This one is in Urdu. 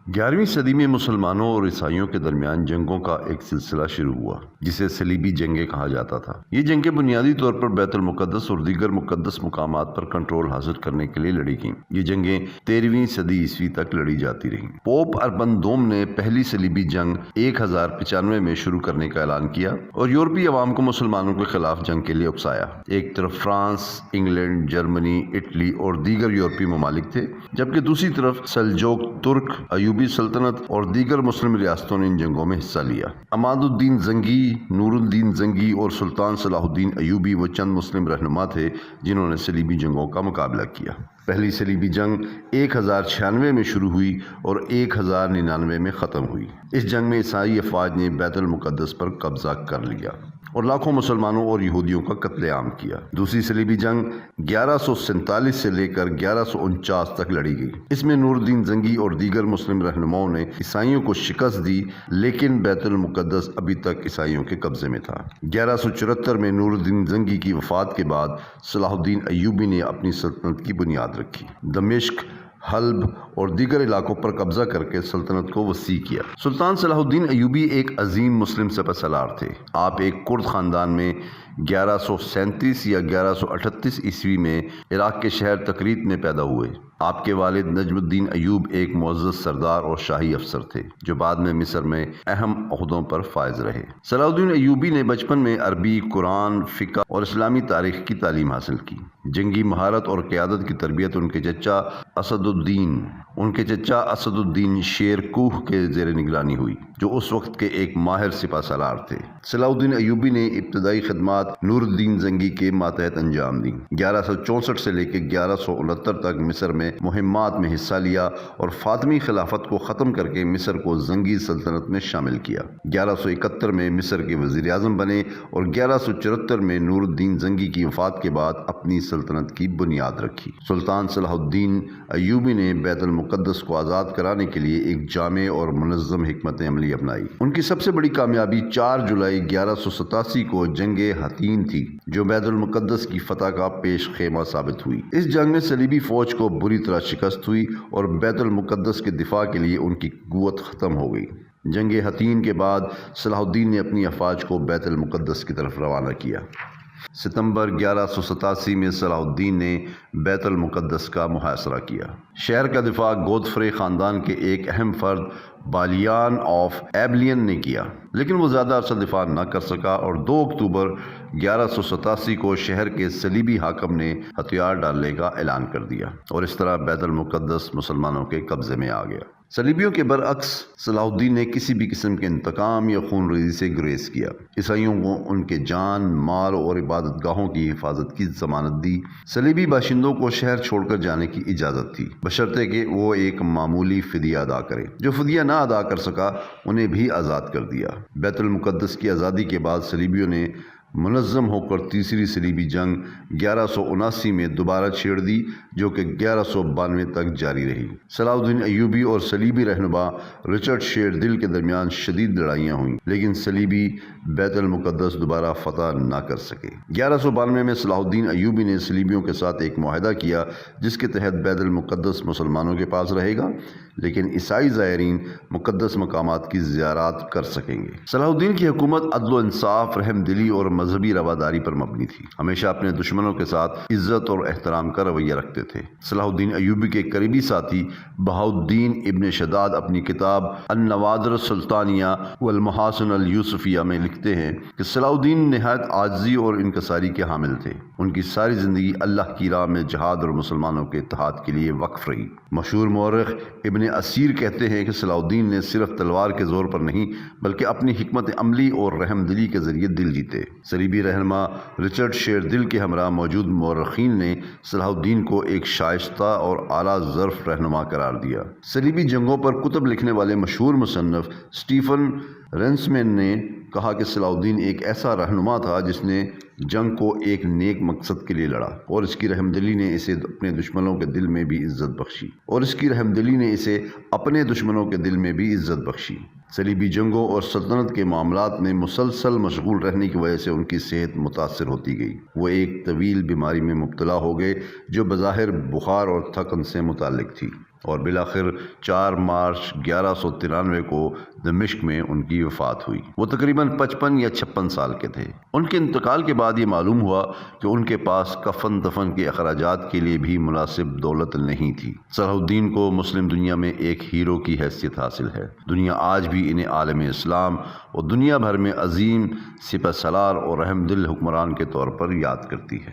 11ویں صدی میں مسلمانوں اور عیسائیوں کے درمیان جنگوں کا ایک سلسلہ شروع ہوا جسے صلیبی جنگیں کہا جاتا تھا۔ یہ جنگیں بنیادی طور پر بیت المقدس اور دیگر مقدس مقامات پر کنٹرول حاصل کرنے کے لیے لڑی گئیں۔ یہ جنگیں 13ویں صدی عیسوی تک لڑی جاتی رہیں۔ پوپ اربن دوم نے پہلی صلیبی جنگ 1095 میں شروع کرنے کا اعلان کیا اور یورپی عوام کو مسلمانوں کے خلاف جنگ کے لیے اکسایا۔ ایک طرف فرانس، انگلینڈ، جرمنی، اٹلی اور دیگر یورپی ممالک تھے، جبکہ دوسری طرف سلجوق ترک، ایوبی سلطنت اور دیگر مسلم ریاستوں نے ان جنگوں میں حصہ لیا۔ عماد الدین زنگی، نور الدین زنگی اور سلطان صلاح الدین ایوبی وہ چند مسلم رہنما تھے جنہوں نے صلیبی جنگوں کا مقابلہ کیا۔ پہلی صلیبی جنگ 1096 میں شروع ہوئی اور 1099 میں ختم ہوئی۔ اس جنگ میں عیسائی افواج نے بیت المقدس پر قبضہ کر لیا اور لاکھوں مسلمانوں اور یہودیوں کا قتل عام کیا۔ دوسری صلیبی جنگ 1147 سے لے کر 1149 تک لڑی گئی۔ اس میں نور الدین زنگی اور دیگر مسلم رہنماؤں نے عیسائیوں کو شکست دی، لیکن بیت المقدس ابھی تک عیسائیوں کے قبضے میں تھا۔ 1174 میں نور الدین زنگی کی وفات کے بعد صلاح الدین ایوبی نے اپنی سلطنت کی بنیاد رکھی۔ دمشق، حلب اور دیگر علاقوں پر قبضہ کر کے سلطنت کو وسیع کیا۔ سلطان صلاح الدین ایوبی ایک عظیم مسلم سپہ سالار تھے۔ آپ ایک کرد خاندان میں 1137 یا 1138 عیسوی میں عراق کے شہر تکریت میں پیدا ہوئے۔ آپ کے والد نجم الدین ایوب ایک معزز سردار اور شاہی افسر تھے جو بعد میں مصر میں اہم عہدوں پر فائز رہے۔ صلاح الدین ایوبی نے بچپن میں عربی، قرآن، فقہ اور اسلامی تاریخ کی تعلیم حاصل کی۔ جنگی مہارت اور قیادت کی تربیت ان کے چچا اسد الدین شیر کوہ کے زیر نگرانی ہوئی، جو اس وقت کے ایک ماہر سپہ سالار تھے۔ صلاح الدین ایوبی نے ابتدائی خدمات نور الدین زنگی کے ماتحت انجام دیں۔ 1164 سے لے کے 1169 تک مصر میں مہمات میں حصہ لیا اور فاطمی خلافت کو ختم کر کے مصر کو زنگی سلطنت میں شامل کیا۔ 1171 میں مصر کے وزیر اعظم بنے اور 1174 میں نور الدین زنگی کی وفات کے بعد اپنی سلطنت کی بنیاد رکھی۔ سلطان صلاح الدین ایوبی نے بیت المقدس کو آزاد کرانے کے لیے ایک جامع اور منظم حکمت عملی اپنائی۔ ان کی سب سے بڑی کامیابی 4 جولائی 1187 کو جنگ حطین تھی، جو بیت المقدس کی فتح کا پیش خیمہ ثابت ہوئی۔ اس جنگ میں صلیبی فوج کو بری طرح شکست ہوئی اور بیت المقدس کے دفاع کے لیے ان کی قوت ختم ہو گئی۔ جنگ حطین کے بعد صلاح الدین نے اپنی افواج کو بیت المقدس کی طرف روانہ کیا۔ ستمبر 1187 میں صلاح الدین نے بیت المقدس کا محاصرہ کیا۔ شہر کا دفاع گودفرے خاندان کے ایک اہم فرد بالیان آف ایبلین نے کیا، لیکن وہ زیادہ عرصہ دفاع نہ کر سکا اور 2 اکتوبر 1187 کو شہر کے صلیبی حاکم نے ہتھیار ڈالنے کا اعلان کر دیا اور اس طرح بیت المقدس مسلمانوں کے قبضے میں آ گیا۔ صلیبیوں کے برعکس صلاح الدین نے کسی بھی قسم کے انتقام یا خون ریزی سے گریز کیا۔ عیسائیوں کو ان کے جان، مال اور عبادت گاہوں کی حفاظت کی ضمانت دی۔ صلیبی باشندوں کو شہر چھوڑ کر جانے کی اجازت تھی، بشرطے کہ وہ ایک معمولی فدیہ ادا کریں۔ جو فدیہ نہ ادا کر سکا انہیں بھی آزاد کر دیا۔ بیت المقدس کی آزادی کے بعد صلیبیوں نے منظم ہو کر تیسری صلیبی جنگ 1179 میں دوبارہ چھیڑ دی، جو کہ 1192 تک جاری رہی۔ صلاح الدین ایوبی اور صلیبی رہنما رچرڈ شیر دل کے درمیان شدید لڑائیاں ہوئیں، لیکن صلیبی بیت المقدس دوبارہ فتح نہ کر سکے۔ 1192 میں صلاح الدین ایوبی نے صلیبیوں کے ساتھ ایک معاہدہ کیا جس کے تحت بیت المقدس مسلمانوں کے پاس رہے گا، لیکن عیسائی زائرین مقدس مقامات کی زیارات کر سکیں گے۔ صلاح الدین کی حکومت عدل و انصاف، رحم دلی اور مذہبی رواداری پر مبنی تھی۔ ہمیشہ اپنے دشمنوں کے ساتھ عزت اور احترام کا رویہ رکھتے تھے۔ صلاح الدین ایوبی کے قریبی ساتھی بہاؤالدین ابن شداد اپنی کتاب النوادر السلطانیہ والمحاسن اليوسفیہ میں لکھتے ہیں کہ صلاح الدین نہایت عاجزی اور انکساری کے حامل تھے۔ ان کی ساری زندگی اللہ کی راہ میں جہاد اور مسلمانوں کے اتحاد کے لیے وقف رہی۔ مشہور مورخ ابن اسیر کہتے ہیں کہ صلاح الدین نے صرف تلوار کے زور پر نہیں بلکہ اپنی حکمت عملی اور رحم دلی کے ذریعے دل جیتے۔ صلیبی رہنما رچرڈ شیر دل کے ہمراہ موجود مورخین نے صلاح الدین کو ایک شائستہ اور اعلیٰ ظرف رہنما قرار دیا۔ صلیبی جنگوں پر کتب لکھنے والے مشہور مصنف اسٹیفن رنسمین نے کہا کہ صلاح الدین ایک ایسا رہنما تھا جس نے جنگ کو ایک نیک مقصد کے لیے لڑا اور اس کی رحمدلی نے اسے اپنے دشمنوں کے دل میں بھی عزت بخشی صلیبی جنگوں اور سلطنت کے معاملات میں مسلسل مشغول رہنے کی وجہ سے ان کی صحت متاثر ہوتی گئی۔ وہ ایک طویل بیماری میں مبتلا ہو گئے جو بظاہر بخار اور تھکن سے متعلق تھی۔ اور بالآخر 4 مارچ 1193 کو دمشق میں ان کی وفات ہوئی۔ وہ تقریباً 55 یا 56 سال کے تھے۔ ان کے انتقال کے بعد یہ معلوم ہوا کہ ان کے پاس کفن دفن کے اخراجات کے لیے بھی مناسب دولت نہیں تھی۔ صلاح الدین کو مسلم دنیا میں ایک ہیرو کی حیثیت حاصل ہے۔ دنیا آج بھی انہیں عالم اسلام اور دنیا بھر میں عظیم سپہ سالار اور رحم دل حکمران کے طور پر یاد کرتی ہے۔